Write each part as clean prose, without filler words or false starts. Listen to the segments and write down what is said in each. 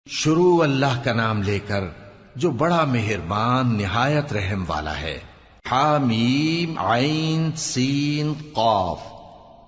شروع اللہ کا نام لے کر جو بڑا مہربان نہایت رحم والا ہے۔ حامیم عین سین قاف۔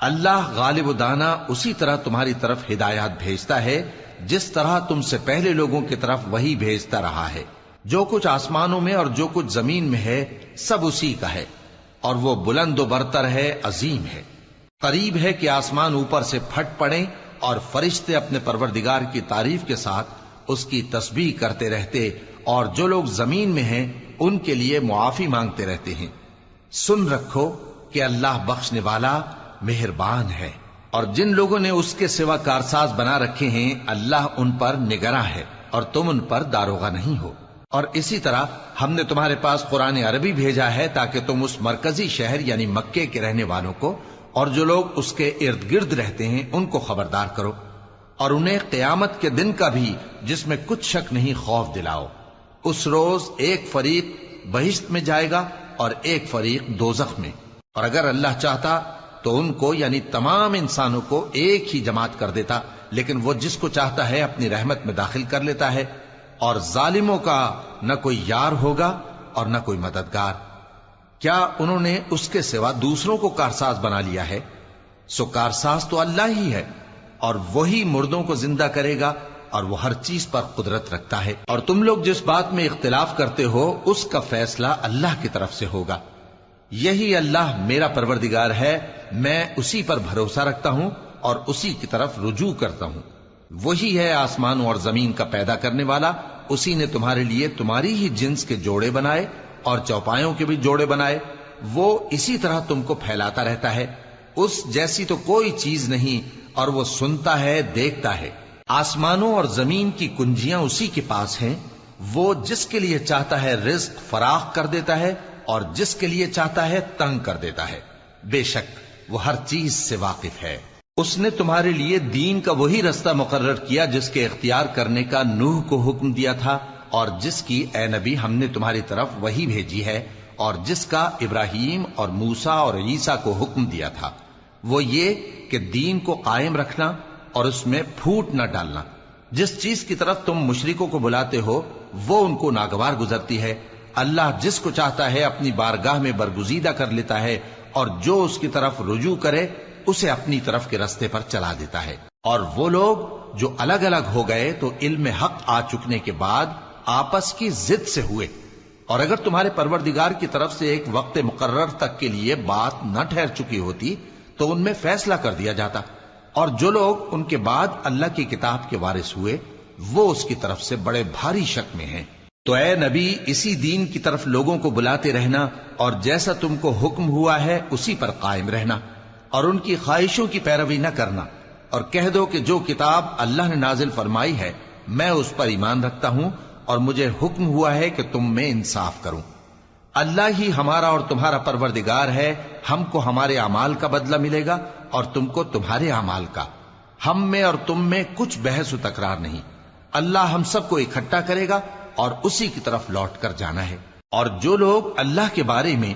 اللہ غالب و دانا اسی طرح تمہاری طرف ہدایات بھیجتا ہے جس طرح تم سے پہلے لوگوں کی طرف وہی بھیجتا رہا ہے۔ جو کچھ آسمانوں میں اور جو کچھ زمین میں ہے سب اسی کا ہے، اور وہ بلند و برتر ہے، عظیم ہے۔ قریب ہے کہ آسمان اوپر سے پھٹ پڑیں اور فرشتے اپنے پروردگار کی تعریف کے ساتھ اس کی تسبیح کرتے رہتے، اور جو لوگ زمین میں ہیں ان کے لیے معافی مانگتے رہتے ہیں۔ سن رکھو کہ اللہ بخشنے والا مہربان ہے، اور جن لوگوں نے اس کے سوا کارساز بنا رکھے ہیں اللہ ان پر نگراں ہے، اور تم ان پر داروغہ نہیں ہو۔ اور اسی طرح ہم نے تمہارے پاس قرآن عربی بھیجا ہے تاکہ تم اس مرکزی شہر یعنی مکے کے رہنے والوں کو اور جو لوگ اس کے ارد گرد رہتے ہیں ان کو خبردار کرو، اور انہیں قیامت کے دن کا بھی جس میں کچھ شک نہیں خوف دلاؤ۔ اس روز ایک فریق بہشت میں جائے گا اور ایک فریق دوزخ میں، اور اگر اللہ چاہتا تو ان کو یعنی تمام انسانوں کو ایک ہی جماعت کر دیتا، لیکن وہ جس کو چاہتا ہے اپنی رحمت میں داخل کر لیتا ہے، اور ظالموں کا نہ کوئی یار ہوگا اور نہ کوئی مددگار۔ کیا انہوں نے اس کے سوا دوسروں کو کارساز بنا لیا ہے؟ سو کارساز تو اللہ ہی ہے، اور وہی مردوں کو زندہ کرے گا، اور وہ ہر چیز پر قدرت رکھتا ہے۔ اور تم لوگ جس بات میں اختلاف کرتے ہو اس کا فیصلہ اللہ کی طرف سے ہوگا۔ یہی اللہ میرا پروردگار ہے، میں اسی پر بھروسہ رکھتا ہوں اور اسی کی طرف رجوع کرتا ہوں۔ وہی ہے آسمانوں اور زمین کا پیدا کرنے والا، اسی نے تمہارے لیے تمہاری ہی جنس کے جوڑے بنائے اور چوپایوں کے بھی جوڑے بنائے۔ وہ اسی طرح تم کو پھیلاتا رہتا ہے، اس جیسی تو کوئی چیز نہیں، اور وہ سنتا ہے، دیکھتا ہے۔ آسمانوں اور زمین کی کنجیاں اسی کے پاس ہیں، وہ جس کے لیے چاہتا ہے رزق فراخ کر دیتا ہے اور جس کے لیے چاہتا ہے تنگ کر دیتا ہے۔ بے شک وہ ہر چیز سے واقف ہے۔ اس نے تمہارے لیے دین کا وہی رستہ مقرر کیا جس کے اختیار کرنے کا نوح کو حکم دیا تھا، اور جس کی اے نبی ہم نے تمہاری طرف وہی بھیجی ہے، اور جس کا ابراہیم اور موسیٰ اور عیسیٰ کو حکم دیا تھا، وہ یہ کہ دین کو قائم رکھنا اور اس میں پھوٹ نہ ڈالنا۔ جس چیز کی طرف تم مشرکوں کو بلاتے ہو وہ ان کو ناگوار گزرتی ہے۔ اللہ جس کو چاہتا ہے اپنی بارگاہ میں برگزیدہ کر لیتا ہے، اور جو اس کی طرف رجوع کرے اسے اپنی طرف کے رستے پر چلا دیتا ہے۔ اور وہ لوگ جو الگ الگ ہو گئے تو علم حق آ چکنے کے بعد آپس کی ضد سے ہوئے، اور اگر تمہارے پروردگار کی طرف سے ایک وقت مقرر تک کے لیے بات نہ ٹھہر چکی ہوتی تو ان میں فیصلہ کر دیا جاتا، اور جو لوگ ان کے بعد اللہ کی کتاب کے وارث ہوئے وہ اس کی طرف سے بڑے بھاری شک میں ہیں۔ تو اے نبی اسی دین کی طرف لوگوں کو بلاتے رہنا، اور جیسا تم کو حکم ہوا ہے اسی پر قائم رہنا، اور ان کی خواہشوں کی پیروی نہ کرنا، اور کہہ دو کہ جو کتاب اللہ نے نازل فرمائی ہے میں اس پر ایمان رکھتا ہوں، اور مجھے حکم ہوا ہے کہ تم میں انصاف کروں۔ اللہ ہی ہمارا اور تمہارا پروردگار ہے، ہم کو ہمارے اعمال کا بدلہ ملے گا اور تم کو تمہارے اعمال کا۔ ہم میں اور تم میں کچھ بحث و تکرار نہیں، اللہ ہم سب کو اکٹھا کرے گا اور اسی کی طرف لوٹ کر جانا ہے۔ اور جو لوگ اللہ کے بارے میں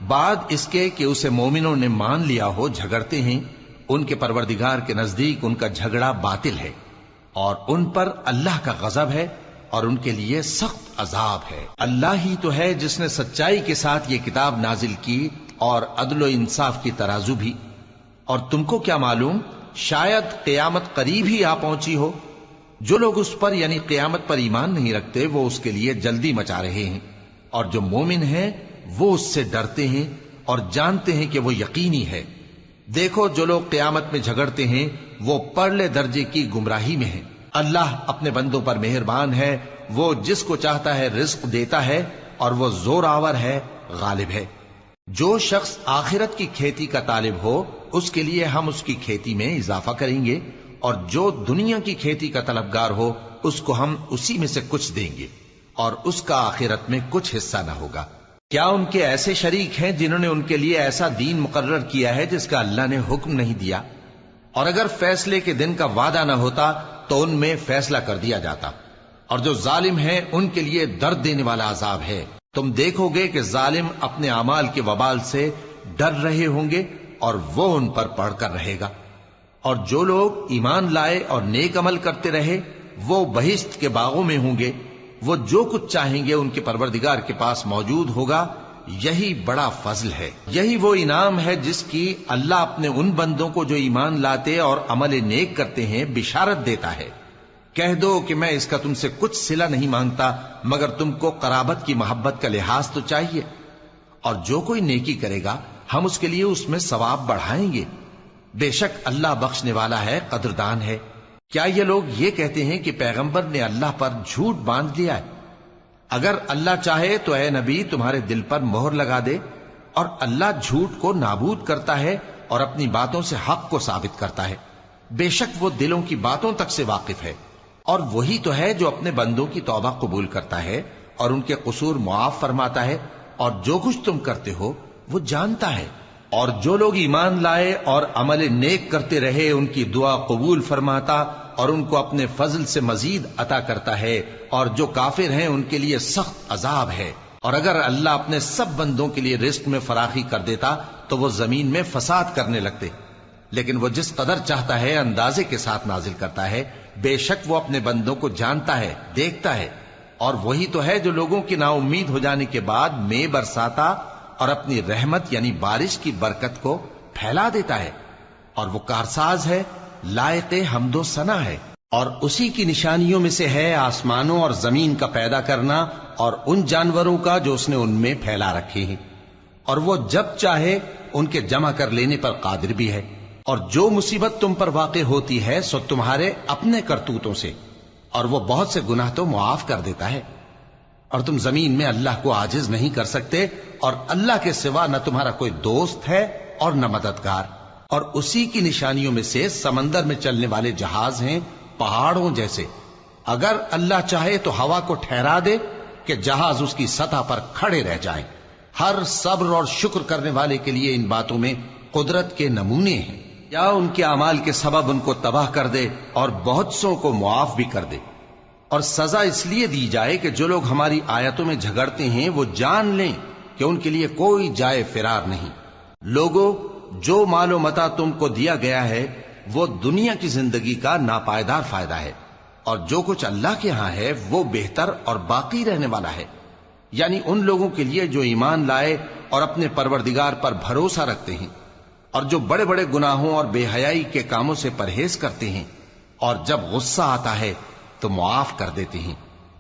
بعد اس کے کہ اسے مومنوں نے مان لیا ہو جھگڑتے ہیں، ان کے پروردگار کے نزدیک ان کا جھگڑا باطل ہے، اور ان پر اللہ کا غضب ہے اور ان کے لیے سخت عذاب ہے۔ اللہ ہی تو ہے جس نے سچائی کے ساتھ یہ کتاب نازل کی اور عدل و انصاف کی ترازو بھی۔ اور تم کو کیا معلوم، شاید قیامت قریب ہی آ پہنچی ہو۔ جو لوگ اس پر یعنی قیامت پر ایمان نہیں رکھتے وہ اس کے لیے جلدی مچا رہے ہیں، اور جو مومن ہیں وہ اس سے ڈرتے ہیں اور جانتے ہیں کہ وہ یقینی ہے۔ دیکھو جو لوگ قیامت میں جھگڑتے ہیں وہ پرلے درجے کی گمراہی میں ہیں۔ اللہ اپنے بندوں پر مہربان ہے، وہ جس کو چاہتا ہے رزق دیتا ہے، اور وہ زور آور ہے، غالب ہے۔ جو شخص آخرت کی کھیتی کا طالب ہو اس کے لیے ہم اس کی کھیتی میں اضافہ کریں گے، اور جو دنیا کی کھیتی کا طلبگار ہو اس کو ہم اسی میں سے کچھ دیں گے، اور اس کا آخرت میں کچھ حصہ نہ ہوگا۔ کیا ان کے ایسے شریک ہیں جنہوں نے ان کے لیے ایسا دین مقرر کیا ہے جس کا اللہ نے حکم نہیں دیا؟ اور اگر فیصلے کے دن کا وعدہ نہ ہوتا تو ان میں فیصلہ کر دیا جاتا، اور جو ظالم ہیں ان کے لیے درد دینے والا عذاب ہے۔ تم دیکھو گے کہ ظالم اپنے اعمال کے وبال سے ڈر رہے ہوں گے اور وہ ان پر پڑھ کر رہے گا، اور جو لوگ ایمان لائے اور نیک عمل کرتے رہے وہ بہشت کے باغوں میں ہوں گے، وہ جو کچھ چاہیں گے ان کے پروردگار کے پاس موجود ہوگا۔ یہی بڑا فضل ہے، یہی وہ انعام ہے جس کی اللہ اپنے ان بندوں کو جو ایمان لاتے اور عمل نیک کرتے ہیں بشارت دیتا ہے۔ کہہ دو کہ میں اس کا تم سے کچھ صلہ نہیں مانگتا مگر تم کو قرابت کی محبت کا لحاظ تو چاہیے، اور جو کوئی نیکی کرے گا ہم اس کے لیے اس میں ثواب بڑھائیں گے۔ بے شک اللہ بخشنے والا ہے، قدردان ہے۔ کیا یہ لوگ یہ کہتے ہیں کہ پیغمبر نے اللہ پر جھوٹ باندھ لیا ہے؟ اگر اللہ چاہے تو اے نبی تمہارے دل پر مہر لگا دے، اور اللہ جھوٹ کو نابود کرتا ہے اور اپنی باتوں سے حق کو ثابت کرتا ہے۔ بے شک وہ دلوں کی باتوں تک سے واقف ہے، اور وہی تو ہے جو اپنے بندوں کی توبہ قبول کرتا ہے اور ان کے قصور معاف فرماتا ہے، اور جو کچھ تم کرتے ہو وہ جانتا ہے۔ اور جو لوگ ایمان لائے اور عمل نیک کرتے رہے ان کی دعا قبول فرماتا اور ان کو اپنے فضل سے مزید عطا کرتا ہے، اور جو کافر ہیں ان کے لیے سخت عذاب ہے۔ اور اگر اللہ اپنے سب بندوں کے لیے رزق میں فراخی کر دیتا تو وہ زمین میں فساد کرنے لگتے، لیکن وہ جس قدر چاہتا ہے اندازے کے ساتھ نازل کرتا ہے۔ بے شک وہ اپنے بندوں کو جانتا ہے، دیکھتا ہے، اور وہی تو ہے جو لوگوں کی نا امید ہو جانے کے بعد میں برساتا اور اپنی رحمت یعنی بارش کی برکت کو پھیلا دیتا ہے، اور وہ کارساز ہے، لائق حمد و ثنا ہے۔ اور اسی کی نشانیوں میں سے ہے آسمانوں اور زمین کا پیدا کرنا اور ان جانوروں کا جو اس نے ان میں پھیلا رکھے ہیں، اور وہ جب چاہے ان کے جمع کر لینے پر قادر بھی ہے۔ اور جو مصیبت تم پر واقع ہوتی ہے سو تمہارے اپنے کرتوتوں سے، اور وہ بہت سے گناہ تو معاف کر دیتا ہے۔ اور تم زمین میں اللہ کو عاجز نہیں کر سکتے، اور اللہ کے سوا نہ تمہارا کوئی دوست ہے اور نہ مددگار۔ اور اسی کی نشانیوں میں سے سمندر میں چلنے والے جہاز ہیں، پہاڑوں جیسے۔ اگر اللہ چاہے تو ہوا کو ٹھہرا دے کہ جہاز اس کی سطح پر کھڑے رہ جائیں۔ ہر صبر اور شکر کرنے والے کے لیے ان باتوں میں قدرت کے نمونے ہیں۔ یا ان کے اعمال کے سبب ان کو تباہ کر دے اور بہت سو کو معاف بھی کر دے۔ اور سزا اس لیے دی جائے کہ جو لوگ ہماری آیتوں میں جھگڑتے ہیں وہ جان لیں کہ ان کے لیے کوئی جائے فرار نہیں۔ لوگوں، جو مال و متاع تم کو دیا گیا ہے وہ دنیا کی زندگی کا ناپائیدار فائدہ ہے، اور جو کچھ اللہ کے ہاں ہے وہ بہتر اور باقی رہنے والا ہے، یعنی ان لوگوں کے لیے جو ایمان لائے اور اپنے پروردگار پر بھروسہ رکھتے ہیں، اور جو بڑے بڑے گناہوں اور بے حیائی کے کاموں سے پرہیز کرتے ہیں، اور جب غصہ آتا ہے تو معاف کر دیتے ہیں،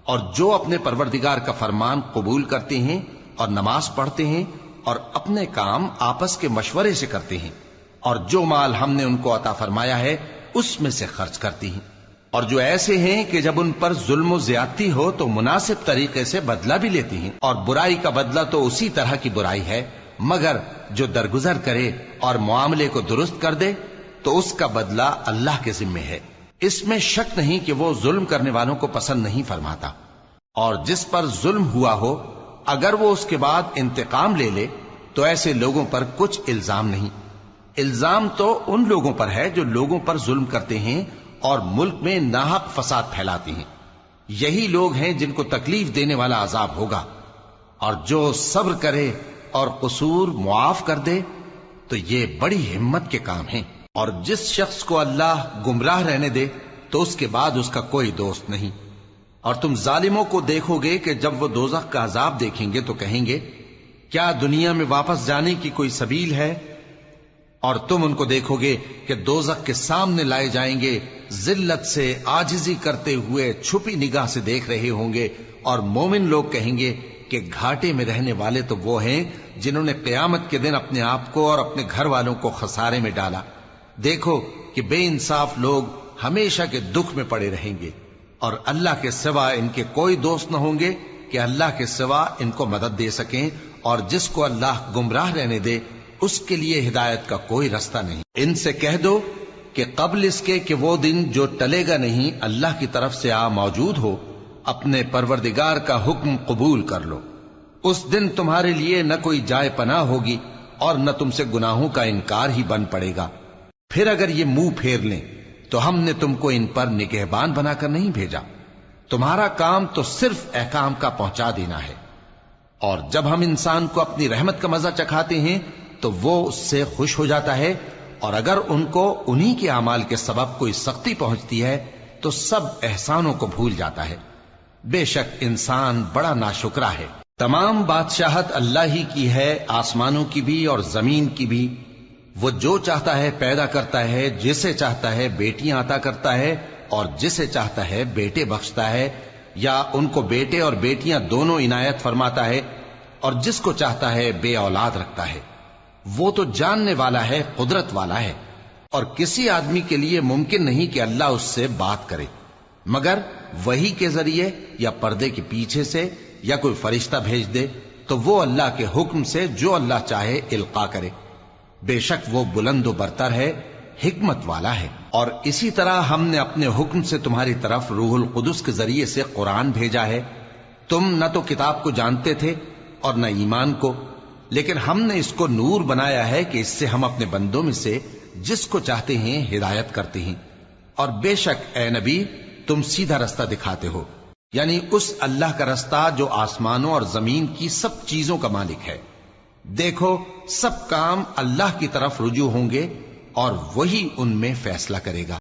اور جو اپنے پروردگار کا فرمان قبول کرتے ہیں اور نماز پڑھتے ہیں اور اپنے کام آپس کے مشورے سے کرتے ہیں، اور جو مال ہم نے ان کو عطا فرمایا ہے اس میں سے خرچ کرتی ہیں۔ اور جو ایسے ہیں کہ جب ان پر ظلم و زیادتی ہو تو مناسب طریقے سے بدلہ بھی لیتی ہیں، اور برائی کا بدلہ تو اسی طرح کی برائی ہے، مگر جو درگزر کرے اور معاملے کو درست کر دے تو اس کا بدلہ اللہ کے ذمے ہے۔ اس میں شک نہیں کہ وہ ظلم کرنے والوں کو پسند نہیں فرماتا۔ اور جس پر ظلم ہوا ہو اگر وہ اس کے بعد انتقام لے لے تو ایسے لوگوں پر کچھ الزام نہیں۔ الزام تو ان لوگوں پر ہے جو لوگوں پر ظلم کرتے ہیں اور ملک میں ناحق فساد پھیلاتے ہیں، یہی لوگ ہیں جن کو تکلیف دینے والا عذاب ہوگا۔ اور جو صبر کرے اور قصور معاف کر دے تو یہ بڑی ہمت کے کام ہیں۔ اور جس شخص کو اللہ گمراہ رہنے دے تو اس کے بعد اس کا کوئی دوست نہیں۔ اور تم ظالموں کو دیکھو گے کہ جب وہ دوزخ کا عذاب دیکھیں گے تو کہیں گے کیا دنیا میں واپس جانے کی کوئی سبیل ہے؟ اور تم ان کو دیکھو گے کہ دوزخ کے سامنے لائے جائیں گے، ذلت سے عاجزی کرتے ہوئے چھپی نگاہ سے دیکھ رہے ہوں گے، اور مومن لوگ کہیں گے کہ گھاٹے میں رہنے والے تو وہ ہیں جنہوں نے قیامت کے دن اپنے آپ کو اور اپنے گھر والوں کو خسارے میں ڈالا۔ دیکھو کہ بے انصاف لوگ ہمیشہ کے دکھ میں پڑے رہیں گے، اور اللہ کے سوا ان کے کوئی دوست نہ ہوں گے کہ اللہ کے سوا ان کو مدد دے سکیں، اور جس کو اللہ گمراہ رہنے دے اس کے لیے ہدایت کا کوئی رستہ نہیں۔ ان سے کہہ دو کہ قبل اس کے کہ وہ دن جو ٹلے گا نہیں اللہ کی طرف سے آ موجود ہو، اپنے پروردگار کا حکم قبول کر لو۔ اس دن تمہارے لیے نہ کوئی جائے پناہ ہوگی اور نہ تم سے گناہوں کا انکار ہی بن پڑے گا۔ پھر اگر یہ منہ پھیر لیں تو ہم نے تم کو ان پر نگہبان بنا کر نہیں بھیجا، تمہارا کام تو صرف احکام کا پہنچا دینا ہے۔ اور جب ہم انسان کو اپنی رحمت کا مزہ چکھاتے ہیں تو وہ اس سے خوش ہو جاتا ہے، اور اگر ان کو انہی کے اعمال کے سبب کوئی سختی پہنچتی ہے تو سب احسانوں کو بھول جاتا ہے۔ بے شک انسان بڑا ناشکرا ہے۔ تمام بادشاہت اللہ ہی کی ہے، آسمانوں کی بھی اور زمین کی بھی۔ وہ جو چاہتا ہے پیدا کرتا ہے، جسے چاہتا ہے بیٹیاں عطا کرتا ہے اور جسے چاہتا ہے بیٹے بخشتا ہے، یا ان کو بیٹے اور بیٹیاں دونوں عنایت فرماتا ہے، اور جس کو چاہتا ہے بے اولاد رکھتا ہے۔ وہ تو جاننے والا ہے، قدرت والا ہے، اور کسی آدمی کے لیے ممکن نہیں کہ اللہ اس سے بات کرے مگر وحی کے ذریعے یا پردے کے پیچھے سے، یا کوئی فرشتہ بھیج دے تو وہ اللہ کے حکم سے جو اللہ چاہے القا کرے۔ بے شک وہ بلند و برتر ہے، حکمت والا ہے۔ اور اسی طرح ہم نے اپنے حکم سے تمہاری طرف روح القدس کے ذریعے سے قرآن بھیجا ہے۔ تم نہ تو کتاب کو جانتے تھے اور نہ ایمان کو، لیکن ہم نے اس کو نور بنایا ہے کہ اس سے ہم اپنے بندوں میں سے جس کو چاہتے ہیں ہدایت کرتے ہیں۔ اور بے شک اے نبی تم سیدھا رستہ دکھاتے ہو، یعنی اس اللہ کا رستہ جو آسمانوں اور زمین کی سب چیزوں کا مالک ہے۔ دیکھو سب کام اللہ کی طرف رجوع ہوں گے اور وہی ان میں فیصلہ کرے گا۔